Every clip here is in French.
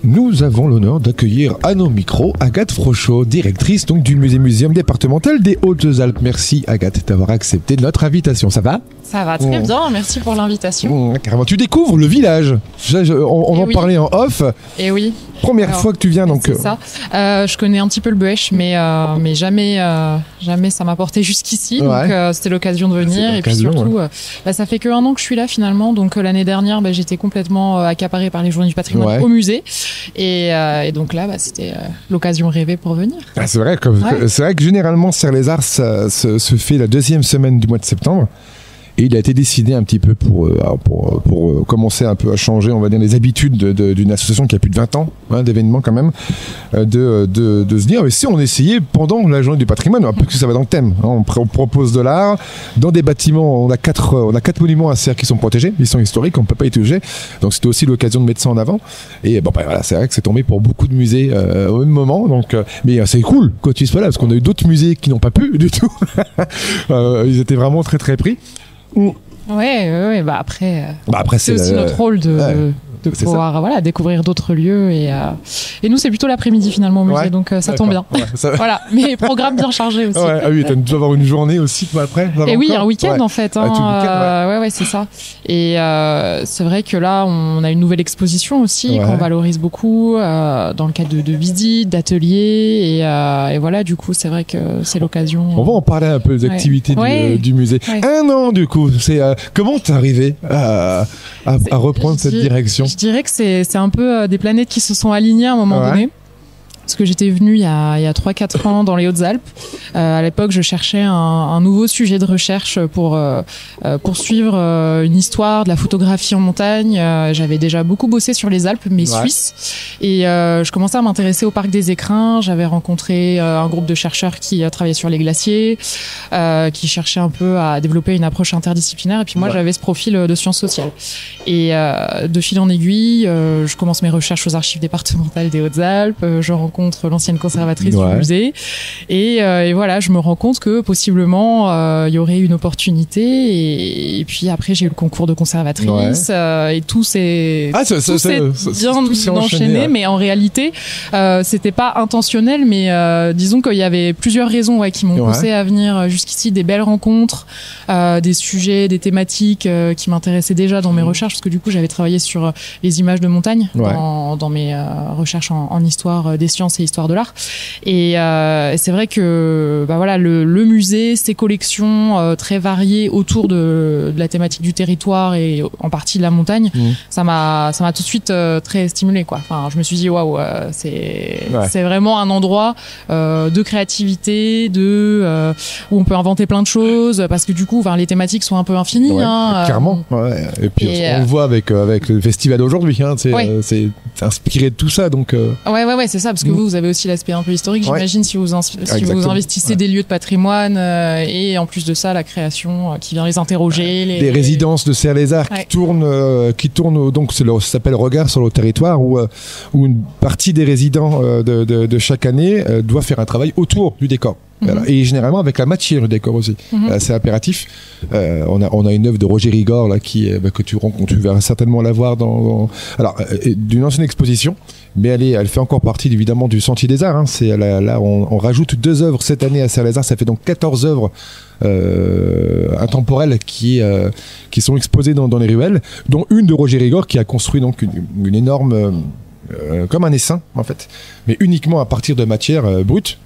nous avons l'honneur d'accueillir à nos micros Agathe Frochot, directrice donc du Muséum départemental des Hautes-Alpes. Merci Agathe d'avoir accepté notre invitation. Ça va ? Ça va très bien, merci pour l'invitation. Carrément, tu découvres le village. On en parlait en off. Et oui. Première fois que tu viens donc. C'est ça. Je connais un petit peu le Buech, mais jamais ça m'a porté jusqu'ici. Donc c'était l'occasion de venir. Et puis surtout, ça fait que 1 an que je suis là finalement. Donc l'année dernière, j'étais complètement accaparée par les Journées du patrimoine au musée. Et donc là, c'était l'occasion rêvée pour venir. Ah, c'est vrai que généralement Serre-les-Arts se fait la 2e semaine du mois de septembre. Et il a été décidé un petit peu pour commencer un peu à changer, on va dire, les habitudes d'une association qui a plus de 20 ans d'événements quand même, de se dire, mais si on essayait pendant la journée du patrimoine, parce que ça va dans le thème, on propose de l'art, dans des bâtiments, on a 4 monuments à Serre qui sont protégés, ils sont historiques, on ne peut pas y toucher, donc c'était aussi l'occasion de mettre ça en avant, et voilà, c'est vrai que c'est tombé pour beaucoup de musées au même moment, donc, mais c'est cool quand tu sois là, parce qu'on a eu d'autres musées qui n'ont pas pu du tout, ils étaient vraiment très très pris. Ouais, après c'est aussi notre rôle de pouvoir découvrir d'autres lieux et nous c'est plutôt l'après-midi finalement au musée, donc ça tombe bien. Voilà, mais programme bien chargé aussi. Ah oui, tu dois avoir une journée aussi après. Et oui, un week-end en fait. Ouais, c'est ça. Et c'est vrai que là on a une nouvelle exposition aussi qu'on valorise beaucoup dans le cadre de visites, d'ateliers et voilà, du coup c'est vrai que c'est l'occasion. On va en parler un peu des activités du musée. 1 an du coup, c'est comment t'es arrivé à reprendre cette direction? Je dirais que c'est un peu des planètes qui se sont alignées à un moment donné. Parce que j'étais venue il y a 3-4 ans dans les Hautes-Alpes. À l'époque, je cherchais un nouveau sujet de recherche pour poursuivre une histoire de la photographie en montagne. J'avais déjà beaucoup bossé sur les Alpes, mais suisses. Et je commençais à m'intéresser au parc des Écrins. J'avais rencontré un groupe de chercheurs qui travaillaient sur les glaciers, qui cherchaient un peu à développer une approche interdisciplinaire. Et puis moi, j'avais ce profil de sciences sociales. Et de fil en aiguille, je commence mes recherches aux archives départementales des Hautes-Alpes. Je rencontre l'ancienne conservatrice du musée et voilà, je me rends compte que possiblement il y aurait une opportunité et puis après j'ai eu le concours de conservatrice et tout s'est bien enchaîné, mais en réalité c'était pas intentionnel, mais disons qu'il y avait plusieurs raisons qui m'ont poussé à venir jusqu'ici, des belles rencontres, des sujets, des thématiques qui m'intéressaient déjà dans mes recherches, parce que du coup j'avais travaillé sur les images de montagne dans mes recherches en histoire des sciences et histoire de l'art, et c'est vrai que le musée, ses collections très variées autour de la thématique du territoire et en partie de la montagne, ça m'a tout de suite très stimulé quoi. Enfin, je me suis dit waouh, c'est vraiment un endroit de créativité, où on peut inventer plein de choses, parce que du coup les thématiques sont un peu infinies. Clairement. Et puis on le voit avec le festival d'aujourd'hui, c'est inspiré de tout ça, donc. Ouais, c'est ça, parce que vous avez aussi l'aspect un peu historique, j'imagine, si vous investissez des lieux de patrimoine et en plus de ça, la création qui vient les interroger. Les résidences de Serre-les-Arts qui tournent, donc ça s'appelle Regard sur le territoire, où une partie des résidents de chaque année doit faire un travail autour du décor. Voilà. Et généralement avec la matière du décor aussi, c'est impératif. On a une œuvre de Roger Rigord là, que tu vas certainement la voir d'une ancienne exposition, mais elle fait encore partie évidemment du Sentier des Arts. Là on rajoute 2 œuvres cette année à Serre-les-Arts, ça fait donc 14 œuvres intemporelles qui sont exposées dans les ruelles, dont une de Roger Rigord qui a construit donc une énorme comme un essaim en fait, mais uniquement à partir de matière brute.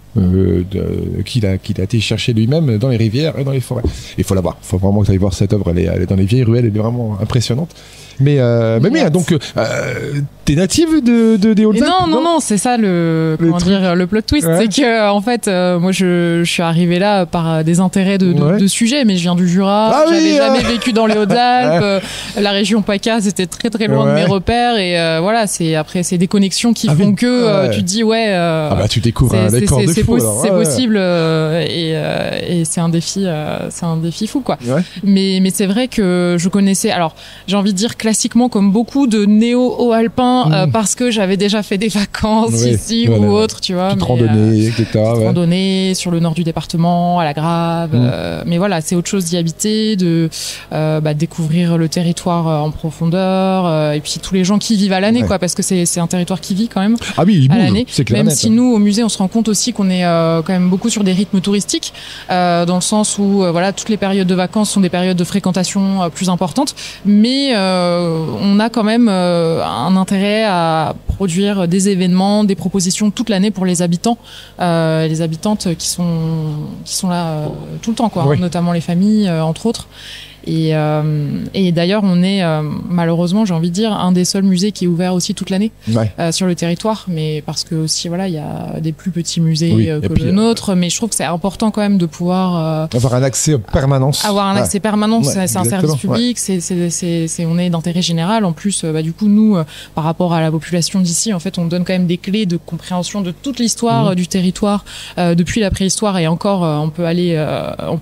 Qu'il a été chercher lui-même dans les rivières et dans les forêts. Il faut la voir, il faut vraiment que tu ailles voir cette œuvre, elle est dans les vieilles ruelles, elle est vraiment impressionnante. Mais donc t'es native des Hautes-Alpes? Non, c'est ça le plot twist, c'est que en fait moi je suis arrivée là par des intérêts de sujets, mais je viens du Jura, j'avais jamais vécu dans les Hautes-Alpes, la région PACA c'était très très loin de mes repères, et voilà, c'est des connexions qui font que tu te dis tu découvres un décor de fou, c'est possible, et c'est un défi fou quoi. Mais c'est vrai que je connaissais, alors j'ai envie de dire clairement classiquement comme beaucoup de néo-haut-alpins parce que j'avais déjà fait des vacances ici ou autre, tu vois. Petite randonnée, etc. Randonnée sur le nord du département, à la Grave. Mais voilà, c'est autre chose d'y habiter, de découvrir le territoire en profondeur, et puis tous les gens qui vivent à l'année, quoi, parce que c'est un territoire qui vit quand même. Ah oui, il à bouge, l'année. c'est clair. Même si nous, au musée, on se rend compte aussi qu'on est quand même beaucoup sur des rythmes touristiques, dans le sens où toutes les périodes de vacances sont des périodes de fréquentation plus importantes, mais on a quand même un intérêt à produire des événements, des propositions toute l'année pour les habitants, les habitantes qui sont là tout le temps, quoi, notamment les familles, entre autres. Et d'ailleurs, on est malheureusement, j'ai envie de dire, un des seuls musées qui est ouvert aussi toute l'année sur le territoire, mais parce que aussi il y a des plus petits musées que le nôtre, mais je trouve que c'est important quand même de pouvoir avoir un accès permanence. Avoir un accès permanent, c'est un service public, on est d'intérêt général. En plus, du coup, nous, par rapport à la population d'ici, en fait, on donne quand même des clés de compréhension de toute l'histoire du territoire depuis la préhistoire, et encore, on peut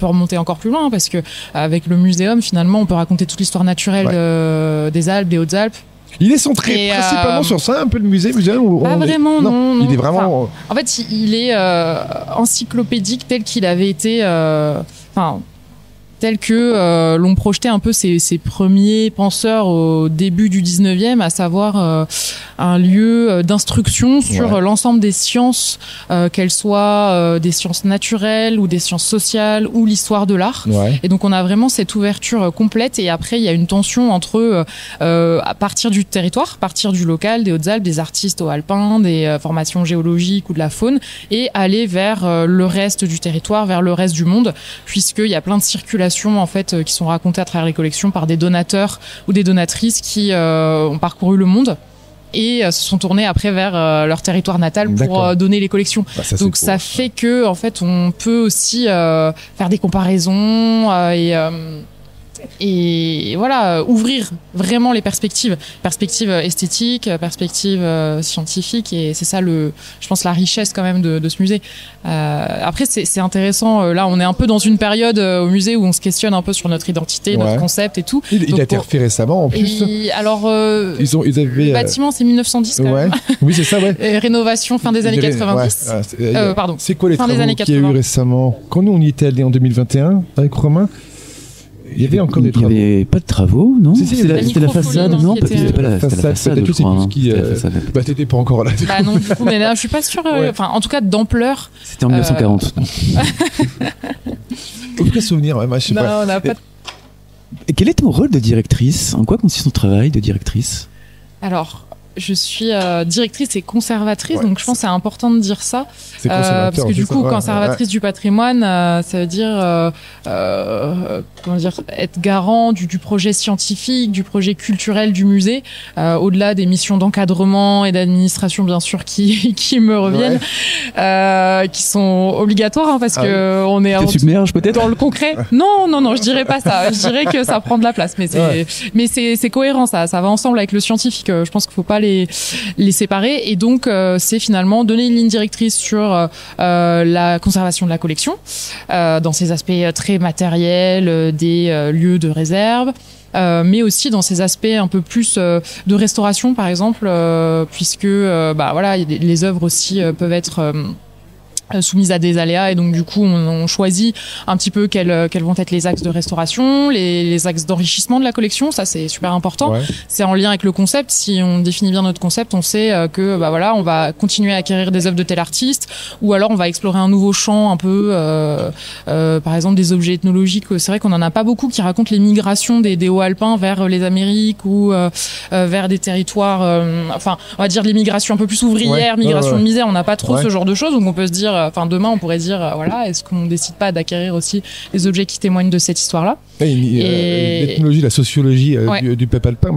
remonter encore plus loin, parce que avec le muséum, finalement, on peut raconter toute l'histoire naturelle des Alpes, des Hautes-Alpes. Il est centré principalement sur ça, un peu le muséum pas vraiment, non. Il est vraiment... en fait, il est encyclopédique tel qu'il avait été... tel que l'ont projeté un peu ces premiers penseurs au début du 19e, à savoir un lieu d'instruction sur l'ensemble des sciences, qu'elles soient des sciences naturelles ou des sciences sociales ou l'histoire de l'art. Et donc on a vraiment cette ouverture complète, et après il y a une tension entre à partir du territoire, à partir du local, des Hautes-Alpes, des artistes haut-alpins, des formations géologiques ou de la faune, et aller vers le reste du territoire, vers le reste du monde, puisqu'il y a plein de circulations en fait qui sont racontées à travers les collections par des donateurs ou des donatrices qui ont parcouru le monde et se sont tournés après vers leur territoire natal pour donner les collections. Donc ça fait que en fait on peut aussi faire des comparaisons et voilà, ouvrir vraiment les perspectives esthétiques, perspectives scientifiques, et c'est ça je pense la richesse quand même de ce musée. Après c'est intéressant, là on est un peu dans une période au musée où on se questionne un peu sur notre identité, notre concept et tout. Il a été refait récemment en plus. Alors ils avaient le bâtiment c'est 1910 quand même. Oui, c'est ça, rénovation fin des années 90. Pardon. C'est quoi les fin travaux qu'il y a eu récemment? Quand nous on y était allés en 2021 avec Romain, il y avait encore des travaux. Il n'y avait pas de travaux, non? C'était la façade, non? C'était pas la façade, je crois. T'étais pas encore là. Bah non, du coup, mais là, je suis pas sûre. Enfin, en tout cas, d'ampleur. C'était en 1940. Aucun souvenir, je sais pas. Non, on n'a pas. Et quel est ton rôle de directrice? En quoi consiste ton travail de directrice? Alors, je suis directrice et conservatrice, donc je pense que c'est important de dire ça, parce que du coup, conservatrice du patrimoine, ça veut dire être garant du projet scientifique, du projet culturel du musée, au-delà des missions d'encadrement et d'administration bien sûr qui me reviennent, qui sont obligatoires, parce que on est submerge peut-être dans le concret. Non, je dirais pas ça. Je dirais que ça prend de la place, mais c'est cohérent, ça va ensemble avec le scientifique. Je pense qu'il faut pas les séparer, et donc c'est finalement donner une ligne directrice sur la conservation de la collection dans ses aspects très matériels, des lieux de réserve, mais aussi dans ces aspects un peu plus de restauration par exemple, puisque les œuvres aussi peuvent être soumises à des aléas, et donc du coup on choisit un petit peu quels vont être les axes de restauration, les axes d'enrichissement de la collection. Ça c'est super important. C'est en lien avec le concept. Si on définit bien notre concept, on sait que on va continuer à acquérir des œuvres de tel artiste, ou alors on va explorer un nouveau champ un peu par exemple des objets ethnologiques. C'est vrai qu'on en a pas beaucoup qui racontent les migrations des hauts-alpins vers les Amériques ou vers des territoires on va dire les migrations un peu plus ouvrières, migration de misère. On n'a pas trop ce genre de choses, donc on peut se dire demain on pourrait dire est-ce qu'on décide pas d'acquérir aussi des objets qui témoignent de cette histoire-là. L'ethnologie, la sociologie du peuple alpin,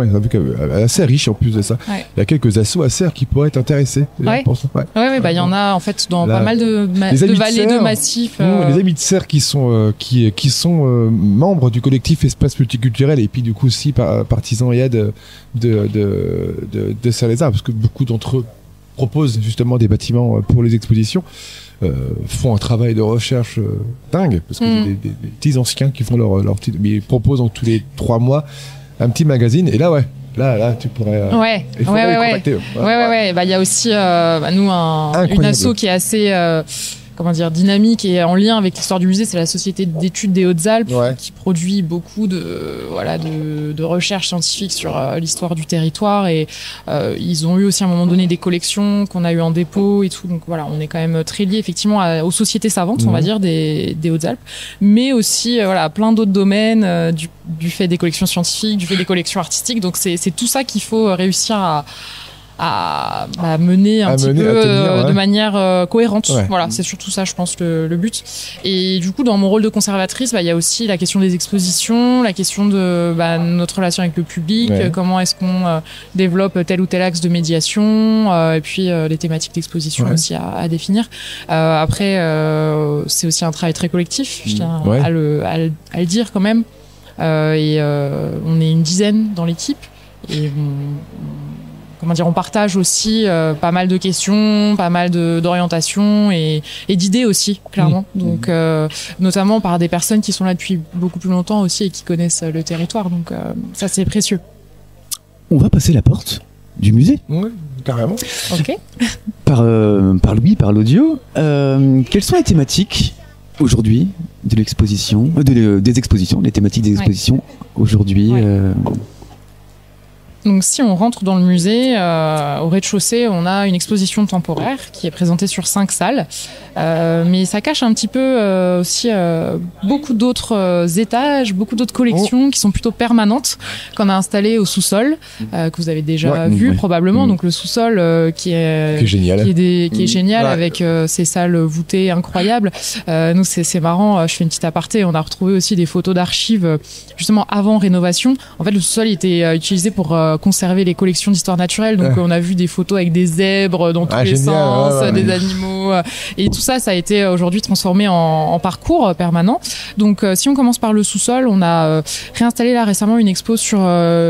assez riche en plus de ça. Il y a quelques assos à Serres qui pourraient être intéressés. Il y en a en fait dans pas mal de vallées de massifs. Les amis de Serres qui sont membres du collectif Espace Multiculturel, et puis du coup aussi partisans et aides de Serres-les-Arts, parce que beaucoup d'entre eux proposent justement des bâtiments pour les expositions, font un travail de recherche dingue, parce que des petits anciens qui font leur mais ils proposent tous les 3 mois un petit magazine. Et là, là, tu pourrais. Ouais. Il faudrait les contacter. Ouais. Bah, il y a aussi, nous, une asso qui est assez, dynamique et en lien avec l'histoire du musée, c'est la Société d'études des Hautes-Alpes qui produit beaucoup de recherches scientifiques sur l'histoire du territoire et ils ont eu aussi à un moment donné des collections qu'on a eu en dépôt et tout. Donc voilà, on est quand même très lié effectivement aux sociétés savantes, on va dire, des Hautes-Alpes, mais aussi plein d'autres domaines du fait des collections scientifiques, du fait des collections artistiques. Donc c'est tout ça qu'il faut réussir à mener un petit peu de manière cohérente. Voilà, c'est surtout ça, je pense, le but. Et du coup, dans mon rôle de conservatrice, il y a aussi la question des expositions, la question de notre relation avec le public, comment est-ce qu'on développe tel ou tel axe de médiation, et puis les thématiques d'exposition aussi à définir. Après, c'est aussi un travail très collectif, je tiens à le dire quand même. Et on est une dizaine dans l'équipe. Et on partage aussi pas mal de questions, pas mal d'orientations et d'idées aussi, clairement. Donc, notamment par des personnes qui sont là depuis beaucoup plus longtemps aussi et qui connaissent le territoire. Donc, ça, c'est précieux. On va passer la porte du musée. Oui, carrément. Ok. Par Louis, par l'audio. Quelles sont les thématiques aujourd'hui de l'exposition, des expositions, les thématiques des expositions aujourd'hui Donc si on rentre dans le musée, au rez-de-chaussée, on a une exposition temporaire qui est présentée sur 5 salles. Mais ça cache un petit peu aussi beaucoup d'autres étages, beaucoup d'autres collections qui sont plutôt permanentes, qu'on a installées au sous-sol, que vous avez déjà vu probablement. Donc le sous-sol qui est génial, qui est génial avec ces salles voûtées incroyables. Nous c'est marrant, je fais une petite aparté, on a retrouvé aussi des photos d'archives justement avant rénovation. En fait le sous-sol était utilisé pour conserver les collections d'histoire naturelle, donc on a vu des photos avec des zèbres dans tous les sens, des animaux, et tout ça a été aujourd'hui transformé en parcours permanent. Donc si on commence par le sous-sol, on a réinstallé là récemment une expo sur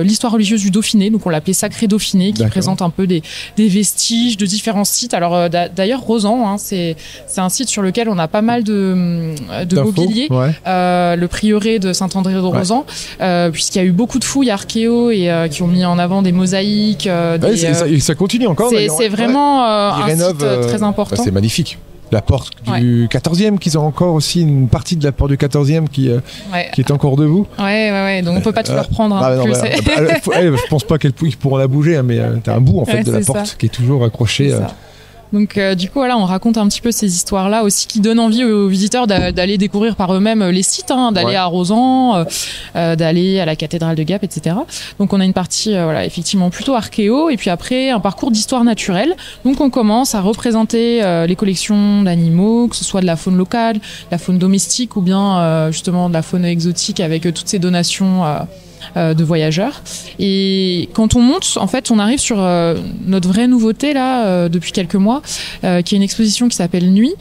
l'histoire religieuse du Dauphiné, donc on l'appelait Sacré Dauphiné, qui présente un peu des vestiges de différents sites. Alors d'ailleurs Rozan, c'est un site sur lequel on a pas mal de mobilier, le prieuré de Saint-André de Rozan, puisqu'il y a eu beaucoup de fouilles archéo et qui ont mis en avant des mosaïques. Ça continue encore. C'est vraiment un site très important. C'est magnifique. La porte du 14e, qu'ils ont encore aussi une partie de la porte du 14e qui est encore debout. Ouais. Donc on peut pas tout leur prendre. Je pense pas qu'ils pourront la bouger, mais t'as un bout en fait de la porte qui est toujours accroché. Donc du coup on raconte un petit peu ces histoires-là aussi qui donnent envie aux visiteurs d'aller découvrir par eux-mêmes les sites, d'aller à Rozan, d'aller à la cathédrale de Gap, etc. Donc on a une partie effectivement plutôt archéo et puis après un parcours d'histoire naturelle. Donc on commence à représenter les collections d'animaux, que ce soit de la faune locale, la faune domestique ou bien justement de la faune exotique avec toutes ces donations de voyageurs. Et quand on monte, en fait, on arrive sur notre vraie nouveauté là depuis quelques mois, qui est une exposition qui s'appelle Nuit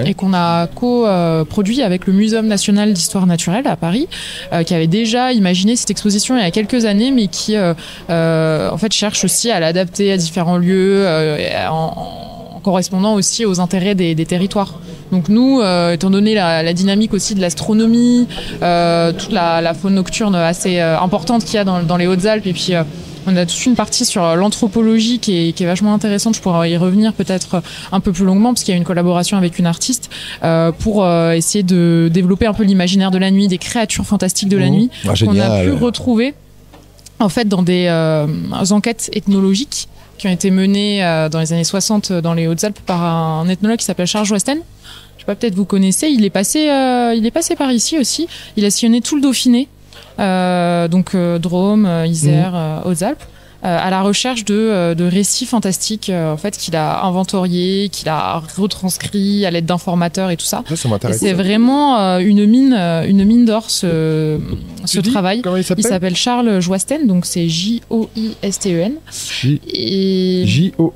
et qu'on a co-produit avec le Muséum national d'histoire naturelle à Paris, qui avait déjà imaginé cette exposition il y a quelques années, mais qui en fait cherche aussi à l'adapter à différents lieux, en correspondant aussi aux intérêts des territoires. Donc nous, étant donné la dynamique aussi de l'astronomie, toute la faune nocturne assez importante qu'il y a dans les Hautes-Alpes, et puis on a toute une partie sur l'anthropologie qui est vachement intéressante. Je pourrais y revenir peut-être un peu plus longuement parce qu'il y a une collaboration avec une artiste pour essayer de développer un peu l'imaginaire de la nuit, des créatures fantastiques de la nuit qu'on a pu retrouver en fait dans des enquêtes ethnologiques qui ont été menées dans les années 60 dans les Hautes-Alpes par un ethnologue qui s'appelle Charles Joesten. Je sais pas, peut-être vous connaissez. Il est passé par ici aussi. Il a sillonné tout le Dauphiné, donc Drôme, Isère, Hautes-Alpes, à la recherche de récits fantastiques en fait qu'il a inventoriés, qu'il a retranscrits à l'aide d'informateurs et tout ça. Ça m'intéresse. C'est vraiment une mine d'or ce travail. Comment il s'appelle ? Il s'appelle Charles Joesten, donc c'est Joisten.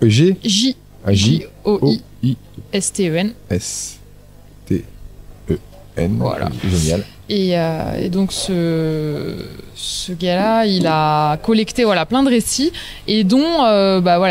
Joisten. S-T-E-N. Voilà. Génial. Et donc ce gars-là, il a collecté plein de récits et dont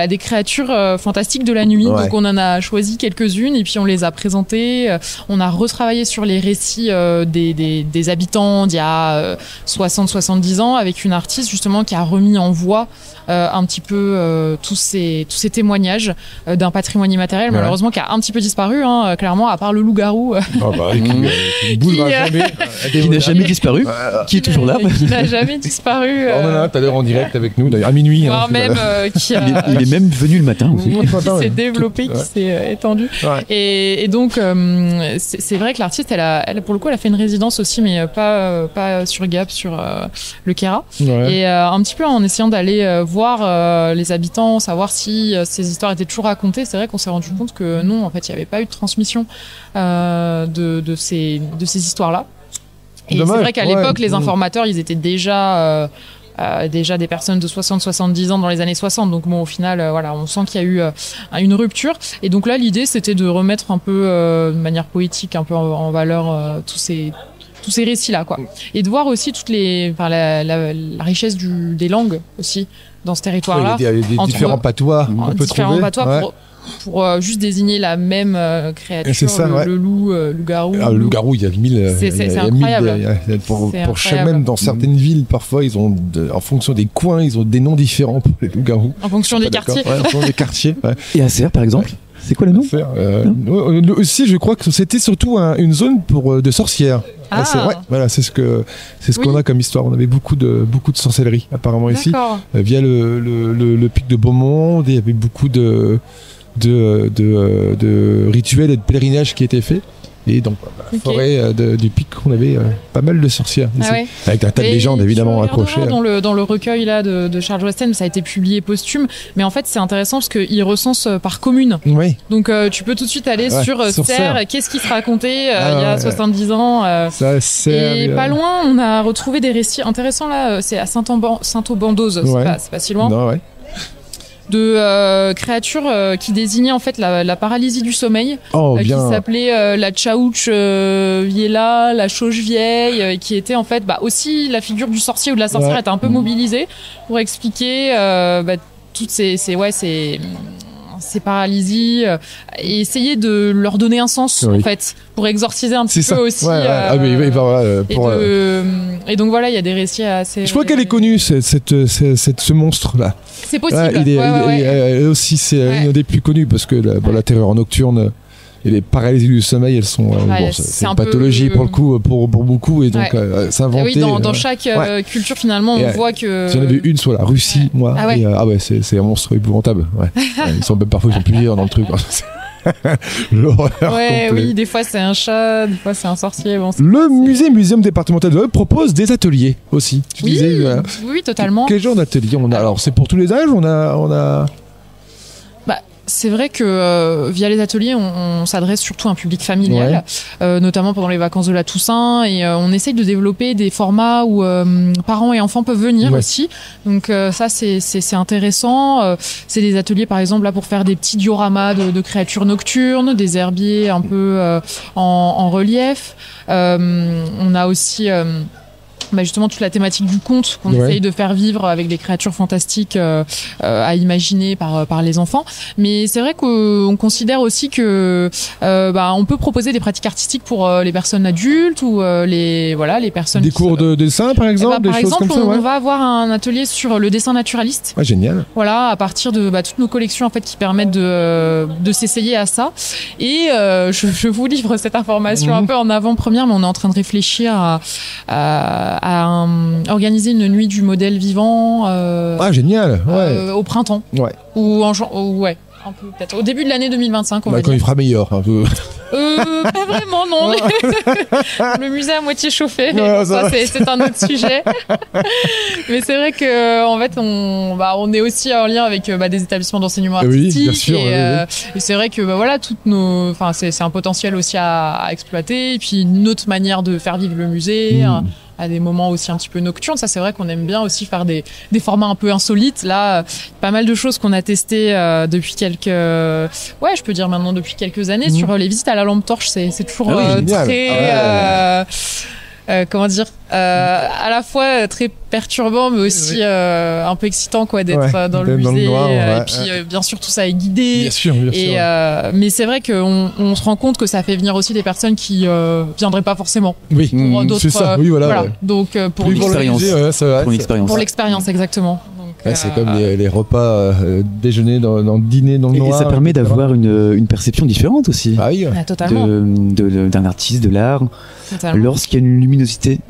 des créatures fantastiques de la nuit. Ouais. Donc on en a choisi quelques-unes et puis on les a présentées. On a retravaillé sur les récits des habitants d'il y a 60-70 ans avec une artiste justement qui a remis en voix un petit peu tous ces témoignages d'un patrimoine immatériel malheureusement qui a un petit peu disparu clairement, à part le loup-garou Qui bougera jamais. Qui n'a jamais disparu, qui est toujours là. qui n'a jamais disparu. On en a un tout à l'heure en direct avec nous, d'ailleurs, à minuit. Voire même qui a... Il est même venu le matin aussi. qui s'est développé, qui s'est étendu. Ouais. Et donc, c'est vrai que l'artiste, elle, pour le coup, elle a fait une résidence aussi, mais pas sur Gap, sur le Kera. Ouais. Et un petit peu en essayant d'aller voir les habitants, savoir si ces histoires étaient toujours racontées. C'est vrai qu'on s'est rendu compte que non, en fait, il n'y avait pas eu de transmission de ces histoires-là. Et Dommage, c'est vrai qu'à ouais. l'époque, les informateurs, ils étaient déjà des personnes de 60-70 ans dans les années 60. Donc bon, au final, on sent qu'il y a eu une rupture. Et donc là, l'idée, c'était de remettre un peu de manière poétique, un peu en valeur tous ces récits-là, quoi. Et de voir aussi la richesse des langues aussi dans ce territoire-là. Il y a des différents patois qu'on peut différents trouver. patois pour juste désigner la même créature, C'est ça, le loup-garou. Le loup-garou, il y a 1000. C'est incroyable. Pour incroyable. chaque, même dans certaines villes, parfois, ils ont, en fonction des coins, ils ont des noms différents pour les loups-garous. En fonction des quartiers. Ouais, en fonction des quartiers. Ouais. Et à Serres, par exemple, c'est quoi le nom? Aussi, je crois que c'était surtout une zone de sorcières. Ah. C'est ce qu'on a comme histoire. On avait beaucoup de sorcellerie apparemment ici. Via le pic de Beaumont, il y avait beaucoup de rituels et de pèlerinages qui étaient faits. Et donc, la forêt du Pic, on avait pas mal de sorcières ici. Avec un tas de légendes évidemment accrochées. Dans le recueil là, de Charles Westen, ça a été publié posthume, mais en fait c'est intéressant parce qu'il recense par commune. Oui. Donc tu peux tout de suite aller sur Serres, qu'est-ce qui se racontait il y a 70 ans. Et pas loin, on a retrouvé des récits intéressants là, c'est à Saint-Auban-d'Oze, c'est pas si loin. Non, ouais. De créatures qui désignaient en fait la paralysie du sommeil, qui s'appelait la Tchaouch Viela, la Chauche Vieille, qui était en fait aussi la figure du sorcier ou de la sorcière était un peu mobilisée pour expliquer toutes ces paralysies et essayer de leur donner un sens en fait pour exorciser un petit peu aussi et donc il y a des récits assez. Je crois qu'elle est connue ce monstre là. C'est possible. Il est aussi une des plus connues parce que la terreur nocturne et les paralysies du sommeil, elles sont c'est une pathologie pour le coup pour beaucoup et donc s'inventer. Oui, dans chaque culture finalement on voit que. J'en ai vu une sur la Russie, moi. C'est un monstre épouvantable. Ils sont même parfois plusieurs dans le truc. L'horreur. Oui, des fois c'est un chat, des fois c'est un sorcier. Muséum départemental de l'Aube propose des ateliers aussi. Oui, totalement. Quel genre d'atelier on a? Alors c'est pour tous les âges, on a. C'est vrai que via les ateliers, on s'adresse surtout à un public familial, notamment pendant les vacances de la Toussaint, et on essaye de développer des formats où parents et enfants peuvent venir aussi. Donc ça, c'est intéressant. C'est des ateliers, par exemple, là pour faire des petits dioramas de créatures nocturnes, des herbiers un peu en relief. On a aussi justement toute la thématique du conte qu'on essaye de faire vivre avec des créatures fantastiques à imaginer par les enfants. Mais c'est vrai qu'on considère aussi que on peut proposer des pratiques artistiques pour les personnes adultes ou les personnes. Des cours de dessin par exemple. Par exemple, on va avoir un atelier sur le dessin naturaliste. Génial. Voilà, à partir de toutes nos collections en fait qui permettent de s'essayer à ça. Et je vous livre cette information un peu en avant-première, mais on est en train de réfléchir à organiser une nuit du modèle vivant génial au printemps ou un peu peut-être au début de l'année 2025 on va quand dire. Il fera meilleur un peu. Pas vraiment non. Le musée à moitié chauffé, c'est un autre sujet. Mais c'est vrai que en fait on est aussi en lien avec des établissements d'enseignement artistique, bien sûr, et c'est vrai que toutes nos c'est un potentiel aussi à exploiter, et puis une autre manière de faire vivre le musée à des moments aussi un petit peu nocturnes. Ça, c'est vrai qu'on aime bien aussi faire des formats un peu insolites. Là, pas mal de choses qu'on a testées depuis je peux dire maintenant depuis quelques années sur les visites à la lampe torche. C'est toujours très comment dire, à la fois très perturbant, mais aussi un peu excitant, quoi, d'être dans le musée. Noir, et puis, bien sûr, tout ça est guidé. Bien sûr. Mais c'est vrai qu'on se rend compte que ça fait venir aussi des personnes qui viendraient pas forcément. Oui, d'autres, c'est ça. Oui, voilà. Ouais. Donc, pour l'expérience. Pour l'expérience, exactement. Donc, c'est comme les repas déjeuner dans dîner dans le noir. Et ça permet d'avoir une perception différente aussi. Ah oui. Totalement. D'un artiste, de l'art, lorsqu'il y a une luminosité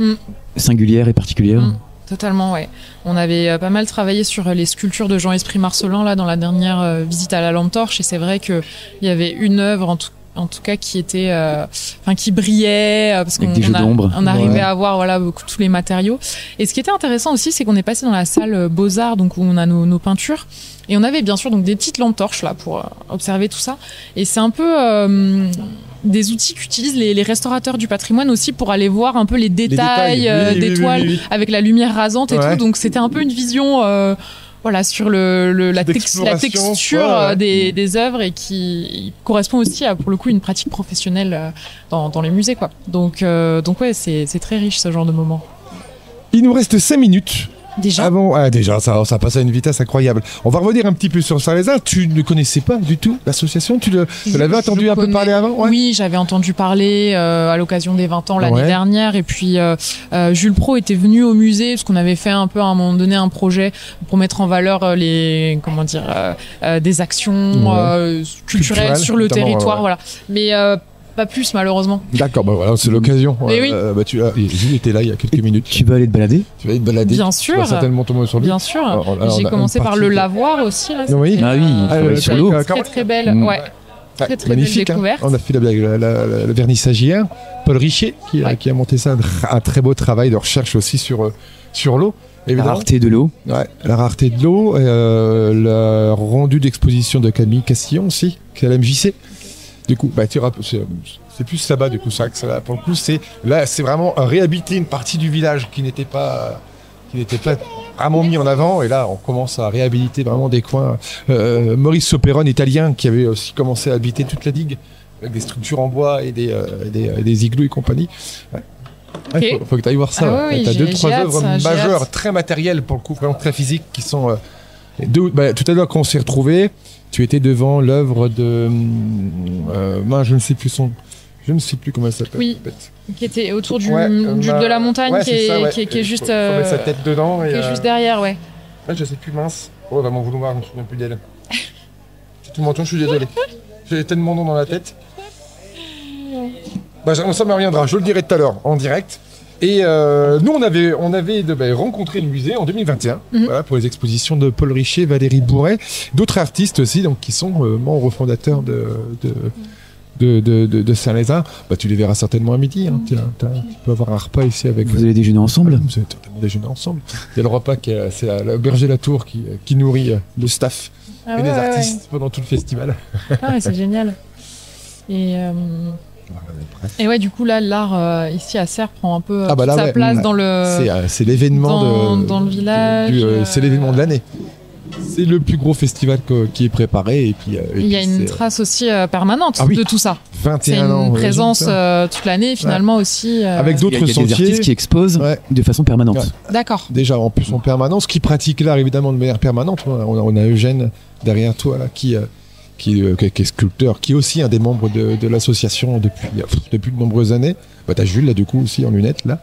singulière et particulière. Totalement, ouais. On avait pas mal travaillé sur les sculptures de Jean-Esprit Marcelin là dans la dernière visite à la Lampe Torche, et c'est vrai qu'il y avait une œuvre en tout cas qui était qui brillait parce qu'on arrivait à voir beaucoup tous les matériaux. Et ce qui était intéressant aussi, c'est qu'on est passé dans la salle Beaux-Arts, donc où on a nos peintures, et on avait bien sûr donc des petites lampes torches là pour observer tout ça. Et c'est un peu des outils qu'utilisent les restaurateurs du patrimoine aussi pour aller voir un peu les détails, des toiles avec la lumière rasante et tout. Donc c'était un peu une vision sur la texture des œuvres, et qui correspond aussi à, pour le coup, une pratique professionnelle dans les musées, quoi. Donc ouais, c'est très riche ce genre de moment. Il nous reste 5 minutes. Déjà déjà, ça passe à une vitesse incroyable. On va revenir un petit peu sur Saint-Lézard. Tu ne connaissais pas du tout l'association? Tu l'avais entendu un peu parler avant? Oui, j'avais entendu parler à l'occasion des 20 ans l'année dernière. Et puis, Jules Pro était venu au musée parce qu'on avait fait un peu à un moment donné un projet pour mettre en valeur des actions culturelles sur le territoire. Voilà. Mais pas plus, malheureusement. D'accord, voilà, c'est l'occasion. Mais oui. Jules était là il y a quelques minutes. Tu vas aller te balader? Tu vas aller te balader. Bien sûr. Tu vas certainement tomber sur lui. Bien sûr. J'ai commencé par le lavoir aussi. Là, sur l'eau. Très très belle. Ouais. Très très magnifique, belle découverte. On a fait le vernissage hier. Paul Richer qui a monté ça, un très beau travail de recherche aussi sur l'eau. Évidemment. La rareté de l'eau. Ouais, la rareté de l'eau. Le rendu d'exposition de Camille Castillon aussi, qui est à la MJC. Du coup, c'est plus là-bas, du coup, ça. Pour le coup, c'est vraiment réhabiliter une partie du village qui n'était pas vraiment mis en avant. Et là, on commence à réhabiliter vraiment des coins. Maurice Soperone, italien, qui avait aussi commencé à habiter toute la digue avec des structures en bois et des igloos et compagnie. Ouais. Okay. Faut que tu ailles voir ça. Tu as 2-3 œuvres majeures, très matérielles pour le coup, vraiment très physiques, qui sont tout à l'heure quand on s'est retrouvés. Tu étais devant l'œuvre de je ne sais plus comment elle s'appelle. Oui, qui était autour de la montagne, qui est juste faut mettre sa tête dedans qui est juste derrière, ouais. Je sais plus, mince. Oh, va m'en vouloir, je me souviens plus d'elle. Si tu m'entends, je suis désolé. J'ai tellement de noms dans la tête. Ça me reviendra, je le dirai tout à l'heure en direct. Et nous, on avait rencontré le musée en 2021 pour les expositions de Paul Richer, Valérie Bourret, d'autres artistes aussi, donc qui sont membres fondateurs de Saint-Lézard. Tu les verras certainement à midi. Tu peux avoir un repas ici avec. Vous allez déjeuner ensemble? Vous allez totalement déjeuner ensemble. Il y a le repas c'est à la Berger Latour qui nourrit le staff et les artistes pendant tout le festival. C'est génial. Et ouais, du coup là, l'art ici à Serres prend un peu sa place dans le. C'est l'événement dans le village. C'est l'événement de l'année. C'est le plus gros festival qui est préparé. Et puis, il y a une trace aussi permanente de tout ça. 21 ans. C'est une présence toute l'année finalement aussi. Avec d'autres sentiers. Il y a des artistes qui exposent de façon permanente. Ouais. D'accord. Déjà en plus en permanence, qui pratique l'art évidemment de manière permanente. On a Eugène derrière toi là qui est sculpteur, qui est aussi un des membres de l'association depuis de nombreuses années. T'as Jules là du coup aussi en lunettes là.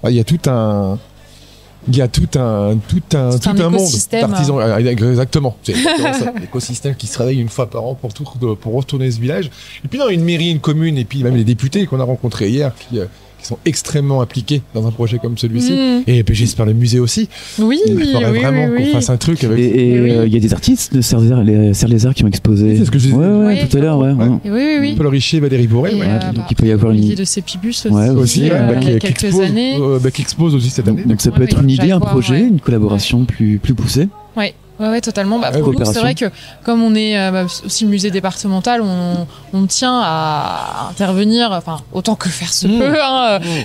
Il y a tout un monde d'artisans. Exactement. C'est ça, l'écosystème qui se réveille une fois par an pour retourner ce village. Et puis une mairie, une commune, et puis même les députés qu'on a rencontrés hier qui sont extrêmement impliqués dans un projet comme celui-ci. Et puis j'espère le musée aussi. Oui, il faudrait vraiment qu'on fasse un truc avec. Et il y a des artistes de Serres-les-Arts qui ont exposé. C'est ce que je disais tout à l'heure. Oui. Paul Richer, Valérie Bourret. Donc il peut y avoir une idée de Cépibus aussi. Il y a quelques années. Qui expose aussi cette année. Donc ça peut être une idée, un projet, une collaboration plus poussée. Ouais, totalement. Pour nous, c'est vrai que comme on est aussi musée départemental, on tient à intervenir, autant que faire se peut.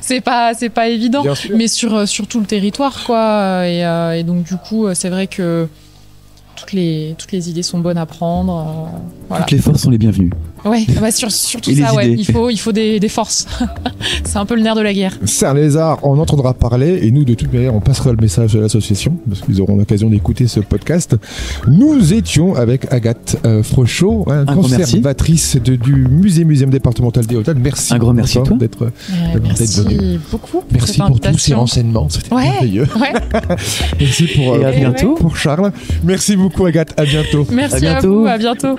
C'est pas évident, mais sur tout le territoire, quoi. Et donc du coup, c'est vrai que toutes les idées sont bonnes à prendre. Toutes les forces sont les bienvenues. Ouais, surtout Et ça, les ouais. idées. Il faut des forces. C'est un peu le nerf de la guerre. Serre-les-Arts, on entendra parler et nous, de toute manière, on passera le message de l'association parce qu'ils auront l'occasion d'écouter ce podcast. Nous étions avec Agathe Frochot, conservatrice du Muséum départemental des Hautes-Alpes. Merci. Un grand merci à toi d'être Merci venu. beaucoup. Merci pour tous ces renseignements. C'était merveilleux. Ouais. Merci Et à bientôt. pour Charles. Merci beaucoup, Agathe. À bientôt. Merci À bientôt. à vous. À bientôt.